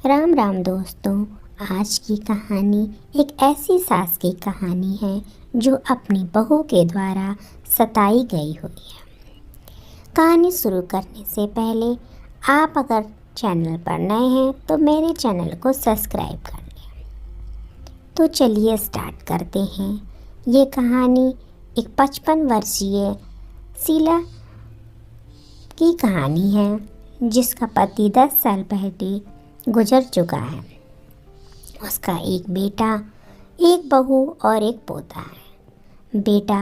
राम राम दोस्तों। आज की कहानी एक ऐसी सास की कहानी है जो अपनी बहू के द्वारा सताई गई हुई है। कहानी शुरू करने से पहले आप अगर चैनल पर नए हैं तो मेरे चैनल को सब्सक्राइब कर लें। तो चलिए स्टार्ट करते हैं। ये कहानी एक 55 वर्षीय शीला की कहानी है जिसका पति 10 साल पहले गुजर चुका है। उसका एक बेटा, एक बहू और एक पोता है। बेटा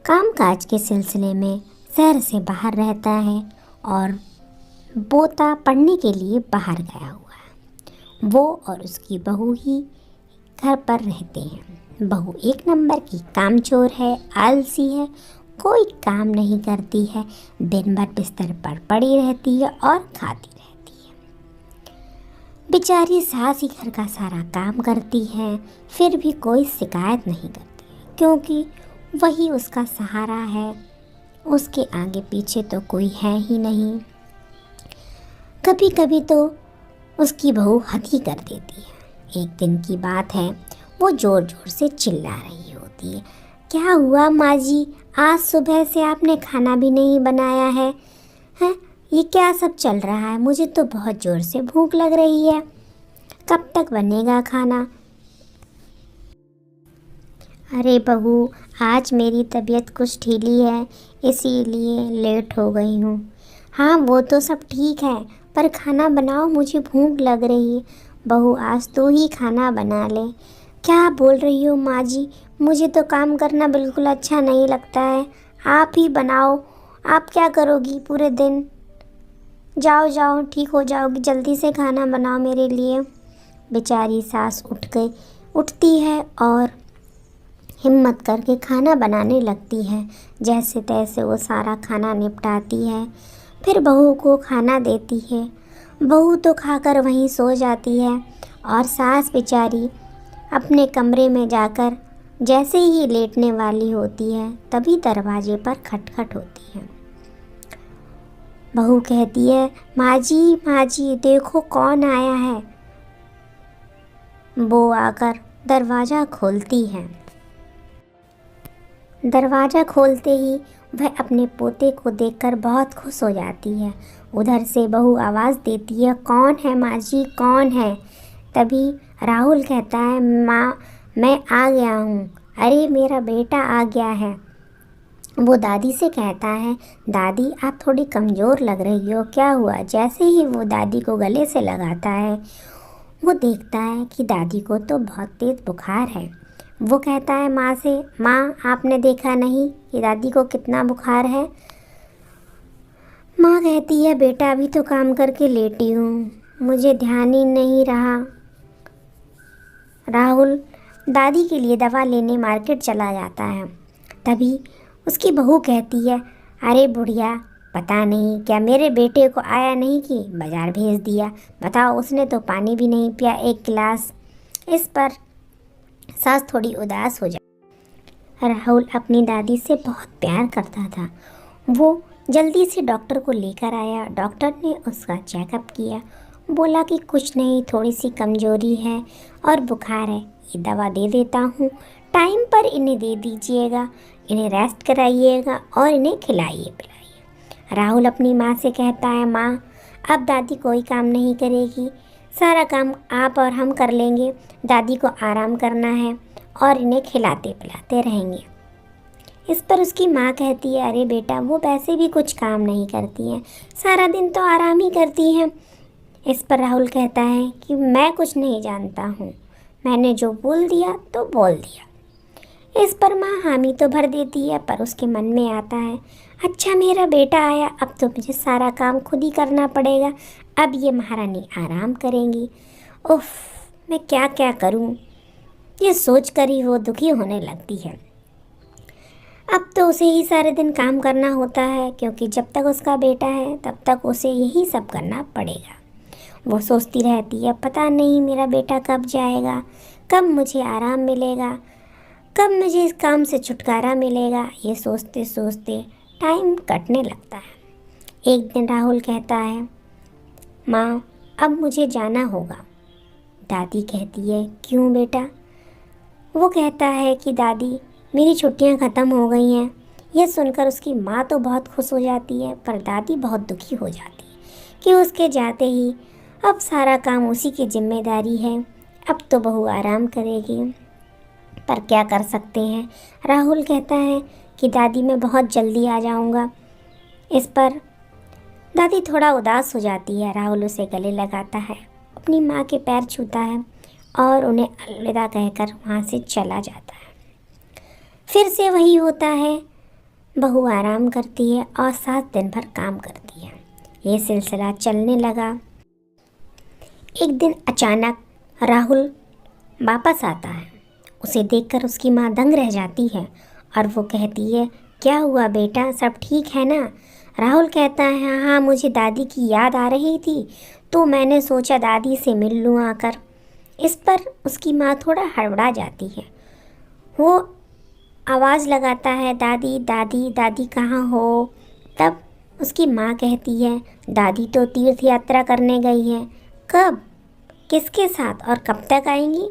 कामकाज के सिलसिले में शहर से बाहर रहता है और पोता पढ़ने के लिए बाहर गया हुआ है। वो और उसकी बहू ही घर पर रहते हैं। बहू एक नंबर की कामचोर है, आलसी है, कोई काम नहीं करती है, दिन भर बिस्तर पर पड़ी रहती है और खाती रहती है। बेचारी सास ही घर का सारा काम करती है, फिर भी कोई शिकायत नहीं करती है क्योंकि वही उसका सहारा है। उसके आगे पीछे तो कोई है ही नहीं। कभी कभी तो उसकी बहू हद ही कर देती है। एक दिन की बात है, वो ज़ोर ज़ोर से चिल्ला रही होती है, क्या हुआ माँ जी, आज सुबह से आपने खाना भी नहीं बनाया है? हैं, ये क्या सब चल रहा है? मुझे तो बहुत ज़ोर से भूख लग रही है, कब तक बनेगा खाना? अरे बहू, आज मेरी तबीयत कुछ ढीली है, इसीलिए लेट हो गई हूँ। हाँ वो तो सब ठीक है, पर खाना बनाओ, मुझे भूख लग रही है। बहू आज तू ही खाना बना ले। क्या बोल रही हो माँ जी, मुझे तो काम करना बिल्कुल अच्छा नहीं लगता है, आप ही बनाओ। आप क्या करोगी पूरे दिन? जाओ जाओ, ठीक हो जाओगी, जल्दी से खाना बनाओ मेरे लिए। बेचारी सास उठती है और हिम्मत करके खाना बनाने लगती है। जैसे तैसे वो सारा खाना निपटाती है, फिर बहू को खाना देती है। बहू तो खाकर वहीं सो जाती है और सास बेचारी अपने कमरे में जाकर जैसे ही लेटने वाली होती है तभी दरवाजे पर खटखट होती है। बहू कहती है, माँ जी देखो कौन आया है। वो आकर दरवाज़ा खोलती है। दरवाज़ा खोलते ही वह अपने पोते को देखकर बहुत खुश हो जाती है। उधर से बहू आवाज़ देती है, कौन है माँ जी, कौन है? तभी राहुल कहता है, माँ मैं आ गया हूँ। अरे मेरा बेटा आ गया है। वो दादी से कहता है, दादी आप थोड़ी कमज़ोर लग रही हो, क्या हुआ? जैसे ही वो दादी को गले से लगाता है, वो देखता है कि दादी को तो बहुत तेज़ बुखार है। वो कहता है माँ से, माँ आपने देखा नहीं कि दादी को कितना बुखार है? माँ कहती है, बेटा अभी तो काम करके लेटी हूँ, मुझे ध्यान ही नहीं रहा। राहुल दादी के लिए दवा लेने मार्केट चला जाता है। तभी उसकी बहू कहती है, अरे बुढ़िया, पता नहीं क्या मेरे बेटे को आया नहीं कि बाज़ार भेज दिया। बताओ, उसने तो पानी भी नहीं पिया एक गिलास। इस पर सास थोड़ी उदास हो जाती। राहुल अपनी दादी से बहुत प्यार करता था। वो जल्दी से डॉक्टर को लेकर आया। डॉक्टर ने उसका चेकअप किया, बोला कि कुछ नहीं, थोड़ी सी कमज़ोरी है और बुखार है, ये दवा दे देता हूँ, टाइम पर इन्हें दे दीजिएगा, इन्हें रेस्ट कराइएगा और इन्हें खिलाइए पिलाइए। राहुल अपनी माँ से कहता है, माँ अब दादी कोई काम नहीं करेगी, सारा काम आप और हम कर लेंगे, दादी को आराम करना है और इन्हें खिलाते पिलाते रहेंगे। इस पर उसकी माँ कहती है, अरे बेटा वो वैसे भी कुछ काम नहीं करती हैं, सारा दिन तो आराम ही करती हैं। इस पर राहुल कहता है कि मैं कुछ नहीं जानता हूँ, मैंने जो बोल दिया तो बोल दिया। इस पर माँ हामी तो भर देती है, पर उसके मन में आता है, अच्छा मेरा बेटा आया, अब तो मुझे सारा काम खुद ही करना पड़ेगा, अब ये महारानी आराम करेंगी। उफ, मैं क्या क्या करूँ, ये सोच कर ही वो दुखी होने लगती है। अब तो उसे ही सारे दिन काम करना होता है क्योंकि जब तक उसका बेटा है तब तक उसे यही सब करना पड़ेगा। वो सोचती रहती है, पता नहीं मेरा बेटा कब जाएगा, कब मुझे आराम मिलेगा, कब मुझे इस काम से छुटकारा मिलेगा। ये सोचते सोचते टाइम कटने लगता है। एक दिन राहुल कहता है, माँ अब मुझे जाना होगा। दादी कहती है, क्यों बेटा? वो कहता है कि दादी, मेरी छुट्टियां ख़त्म हो गई हैं। यह सुनकर उसकी माँ तो बहुत खुश हो जाती है, पर दादी बहुत दुखी हो जाती है कि उसके जाते ही अब सारा काम उसी की जिम्मेदारी है। अब तो बहू आराम करेगी, पर क्या कर सकते हैं। राहुल कहता है कि दादी मैं बहुत जल्दी आ जाऊंगा। इस पर दादी थोड़ा उदास हो जाती है। राहुल उसे गले लगाता है, अपनी माँ के पैर छूता है और उन्हें अलविदा कहकर वहाँ से चला जाता है। फिर से वही होता है, बहू आराम करती है और साथ दिन भर काम करती है। ये सिलसिला चलने लगा। एक दिन अचानक राहुल वापस आता है। उसे देखकर उसकी माँ दंग रह जाती है और वो कहती है, क्या हुआ बेटा, सब ठीक है ना? राहुल कहता है, हाँ हाँ, मुझे दादी की याद आ रही थी तो मैंने सोचा दादी से मिल लूँ आकर। इस पर उसकी माँ थोड़ा हड़बड़ा जाती है। वो आवाज़ लगाता है, दादी दादी दादी कहाँ हो? तब उसकी माँ कहती है, दादी तो तीर्थ यात्रा करने गई है। कब, किसके साथ और कब तक आएंगी?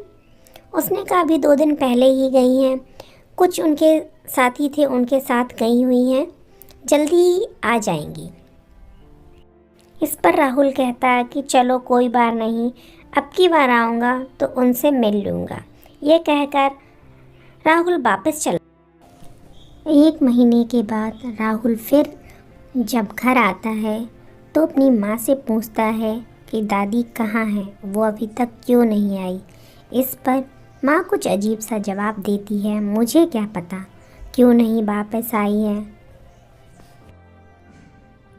उसने कहा अभी 2 दिन पहले ही गई हैं। कुछ उनके साथी थे, उनके साथ गई हुई हैं, जल्दी ही आ जाएंगी। इस पर राहुल कहता है कि चलो कोई बात नहीं, अब की बार आऊँगा तो उनसे मिल लूँगा। ये कहकर राहुल वापस चला। 1 महीने के बाद राहुल फिर जब घर आता है तो अपनी माँ से पूछता है कि दादी कहाँ है, वो अभी तक क्यों नहीं आई। इस पर माँ कुछ अजीब सा जवाब देती है, मुझे क्या पता क्यों नहीं वापस आई है।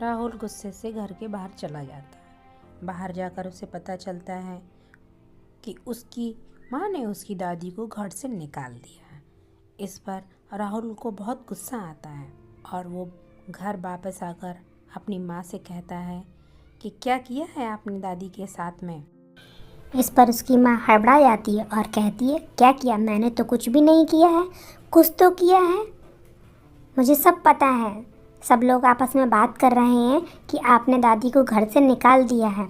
राहुल गुस्से से घर के बाहर चला जाता है। बाहर जाकर उसे पता चलता है कि उसकी माँ ने उसकी दादी को घर से निकाल दिया है। इस पर राहुल को बहुत गुस्सा आता है और वो घर वापस आकर अपनी माँ से कहता है कि क्या किया है आपने दादी के साथ में। इस पर उसकी माँ हड़बड़ा जाती है और कहती है, क्या किया? मैंने तो कुछ भी नहीं किया है। कुछ तो किया है, मुझे सब पता है। सब लोग आपस में बात कर रहे हैं कि आपने दादी को घर से निकाल दिया है।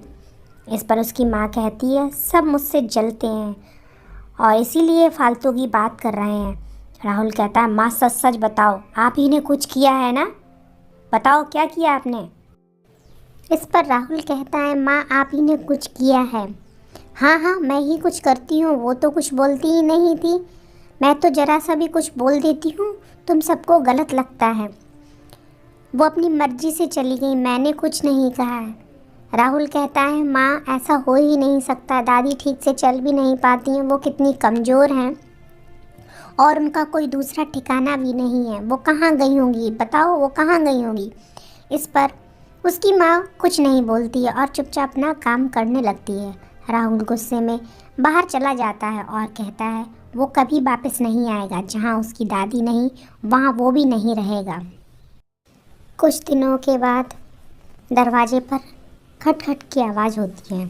इस पर उसकी माँ कहती है, सब मुझसे जलते हैं और इसीलिए फालतू की बात कर रहे हैं। राहुल कहता है, माँ सच सच बताओ, आप ही ने कुछ किया है ना? बताओ क्या किया आपने? इस पर राहुल कहता है, माँ आप ही ने कुछ किया है। हाँ हाँ, मैं ही कुछ करती हूँ, वो तो कुछ बोलती ही नहीं थी। मैं तो ज़रा सा भी कुछ बोल देती हूँ, तुम सबको गलत लगता है। वो अपनी मर्जी से चली गई, मैंने कुछ नहीं कहा है। राहुल कहता है, माँ ऐसा हो ही नहीं सकता, दादी ठीक से चल भी नहीं पाती हैं, वो कितनी कमज़ोर हैं और उनका कोई दूसरा ठिकाना भी नहीं है। वो कहाँ गई होंगी, बताओ वो कहाँ गई होंगी? इस पर उसकी माँ कुछ नहीं बोलती है और चुपचाप अपना काम करने लगती है। राहुल गुस्से में बाहर चला जाता है और कहता है वो कभी वापस नहीं आएगा। जहाँ उसकी दादी नहीं, वहाँ वो भी नहीं रहेगा। कुछ दिनों के बाद दरवाजे पर खटखट की आवाज़ होती है।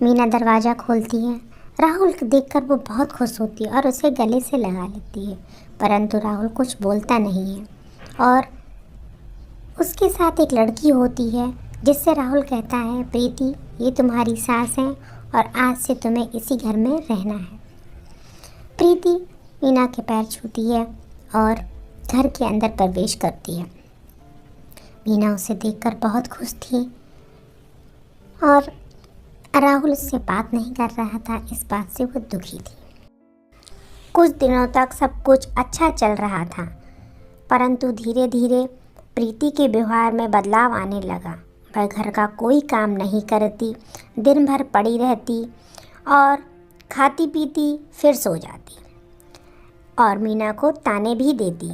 मीना दरवाज़ा खोलती है। राहुल को देखकर वो बहुत खुश होती है और उसे गले से लगा लेती है, परंतु राहुल कुछ बोलता नहीं है। और उसके साथ एक लड़की होती है जिससे राहुल कहता है, प्रीति ये तुम्हारी सास है और आज से तुम्हें इसी घर में रहना है। प्रीति मीना के पैर छूती है और घर के अंदर प्रवेश करती है। मीना उसे देखकर बहुत खुश थी और राहुल उससे बात नहीं कर रहा था, इस बात से वो दुखी थी। कुछ दिनों तक सब कुछ अच्छा चल रहा था, परंतु धीरे धीरे प्रीति के व्यवहार में बदलाव आने लगा। वह घर का कोई काम नहीं करती, दिन भर पड़ी रहती और खाती पीती फिर सो जाती और मीना को ताने भी देती,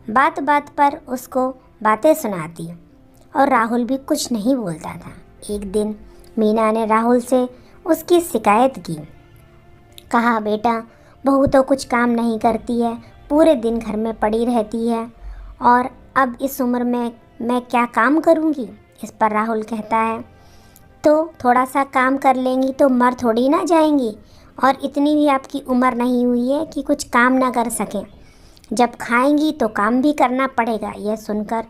बात बात पर उसको बातें सुनाती और राहुल भी कुछ नहीं बोलता था। एक दिन मीना ने राहुल से उसकी शिकायत की। कहा, बेटा बहू तो कुछ काम नहीं करती है, पूरे दिन घर में पड़ी रहती है और अब इस उम्र में मैं क्या काम करूँगी। इस पर राहुल कहता है, तो थोड़ा सा काम कर लेंगी तो मर थोड़ी ना जाएंगी, और इतनी भी आपकी उम्र नहीं हुई है कि कुछ काम ना कर सकें। जब खाएंगी तो काम भी करना पड़ेगा। यह सुनकर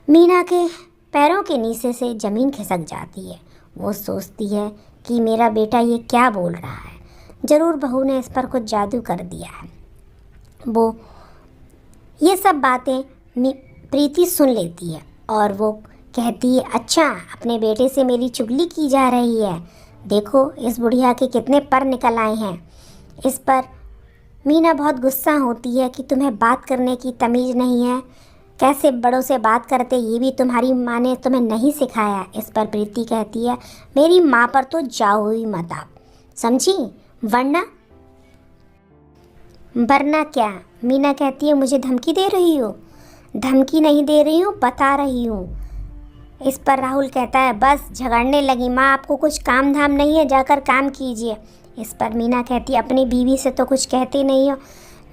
मीना के पैरों के नीचे से ज़मीन खिसक जाती है। वो सोचती है कि मेरा बेटा ये क्या बोल रहा है, ज़रूर बहू ने इस पर कुछ जादू कर दिया है। वो ये सब बातें प्रीति सुन लेती है और वो कहती है, अच्छा अपने बेटे से मेरी चुगली की जा रही है, देखो इस बुढ़िया के कितने पर निकल आए हैं। इस पर मीना बहुत गुस्सा होती है कि तुम्हें बात करने की तमीज़ नहीं है, कैसे बड़ों से बात करते ये भी तुम्हारी माँ ने तुम्हें नहीं सिखाया। इस पर प्रीति कहती है, मेरी माँ पर तो जाओ ही मत आप, समझी, वरना क्या। मीना कहती है, मुझे धमकी दे रही हो? धमकी नहीं दे रही हूँ, बता रही हूँ। इस पर राहुल कहता है, बस झगड़ने लगी, माँ आपको कुछ काम धाम नहीं है, जाकर काम कीजिए। इस पर मीना कहती है, अपनी बीवी से तो कुछ कहते नहीं हो,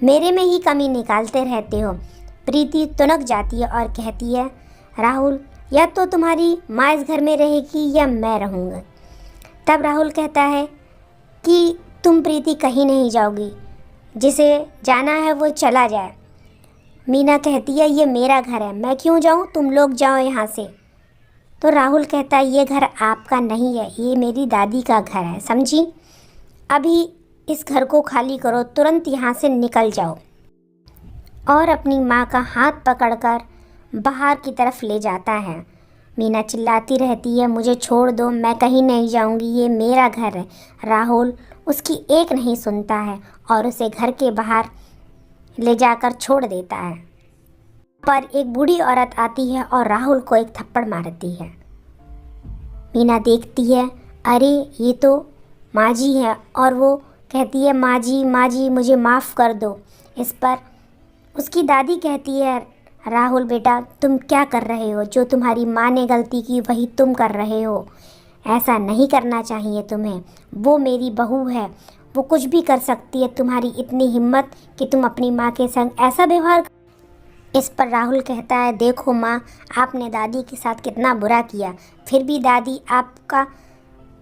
मेरे में ही कमी निकालते रहते हो। प्रीति तुनक जाती है और कहती है, राहुल या तो तुम्हारी माँ इस घर में रहेगी या मैं रहूँगा। तब राहुल कहता है कि तुम प्रीति कहीं नहीं जाओगी, जिसे जाना है वो चला जाए। मीना कहती है, ये मेरा घर है, मैं क्यों जाऊँ, तुम लोग जाओ यहाँ से। तो राहुल कहता है, ये घर आपका नहीं है, ये मेरी दादी का घर है, समझी, अभी इस घर को खाली करो, तुरंत यहाँ से निकल जाओ। और अपनी माँ का हाथ पकड़कर बाहर की तरफ ले जाता है। मीना चिल्लाती रहती है, मुझे छोड़ दो, मैं कहीं नहीं जाऊँगी, ये मेरा घर है। राहुल उसकी एक नहीं सुनता है और उसे घर के बाहर ले जाकर छोड़ देता है। पर एक बूढ़ी औरत आती है और राहुल को एक थप्पड़ मारती है। मीना देखती है, अरे ये तो माँ जी है, और वो कहती है, माँ जी मुझे माफ़ कर दो। इस पर उसकी दादी कहती है, राहुल बेटा तुम क्या कर रहे हो, जो तुम्हारी माँ ने गलती की वही तुम कर रहे हो, ऐसा नहीं करना चाहिए तुम्हें, वो मेरी बहू है, वो कुछ भी कर सकती है, तुम्हारी इतनी हिम्मत कि तुम अपनी माँ के संग ऐसा व्यवहार। इस पर राहुल कहता है, देखो माँ, आपने दादी के साथ कितना बुरा किया, फिर भी दादी आपका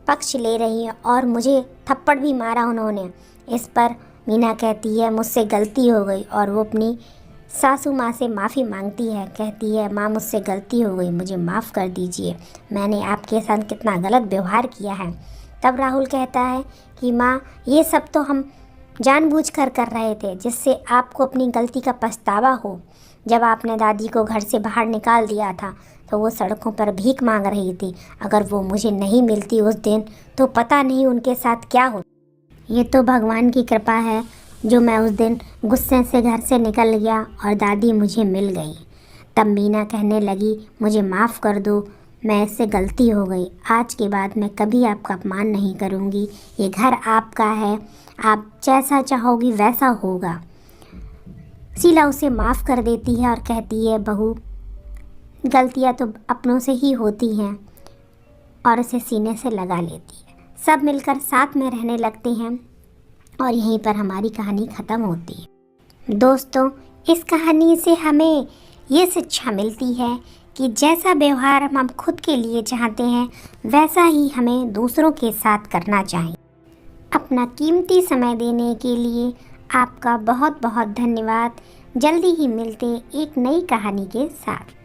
पक्ष ले रही है और मुझे थप्पड़ भी मारा उन्होंने। इस पर मीना कहती है, मुझसे गलती हो गई, और वो अपनी सासू माँ से माफ़ी मांगती है, कहती है, माँ मुझसे गलती हो गई, मुझे माफ़ कर दीजिए, मैंने आपके साथ कितना गलत व्यवहार किया है। तब राहुल कहता है कि माँ ये सब तो हम जानबूझकर कर रहे थे, जिससे आपको अपनी गलती का पछतावा हो। जब आपने दादी को घर से बाहर निकाल दिया था तो वो सड़कों पर भीख मांग रही थी, अगर वो मुझे नहीं मिलती उस दिन तो पता नहीं उनके साथ क्या हो। ये तो भगवान की कृपा है जो मैं उस दिन गुस्से से घर से निकल गया और दादी मुझे मिल गई। तब मीना कहने लगी, मुझे माफ़ कर दो, मैं इससे गलती हो गई, आज के बाद मैं कभी आपका अपमान नहीं करूँगी, ये घर आपका है, आप जैसा चाहोगी वैसा होगा। शीला उसे माफ़ कर देती है और कहती है, बहू गलतियाँ तो अपनों से ही होती हैं, और उसे सीने से लगा लेती है। सब मिलकर साथ में रहने लगते हैं और यहीं पर हमारी कहानी ख़त्म होती है। दोस्तों, इस कहानी से हमें ये शिक्षा मिलती है कि जैसा व्यवहार हम खुद के लिए चाहते हैं वैसा ही हमें दूसरों के साथ करना चाहिए। अपना कीमती समय देने के लिए आपका बहुत बहुत धन्यवाद। जल्दी ही मिलते एक नई कहानी के साथ।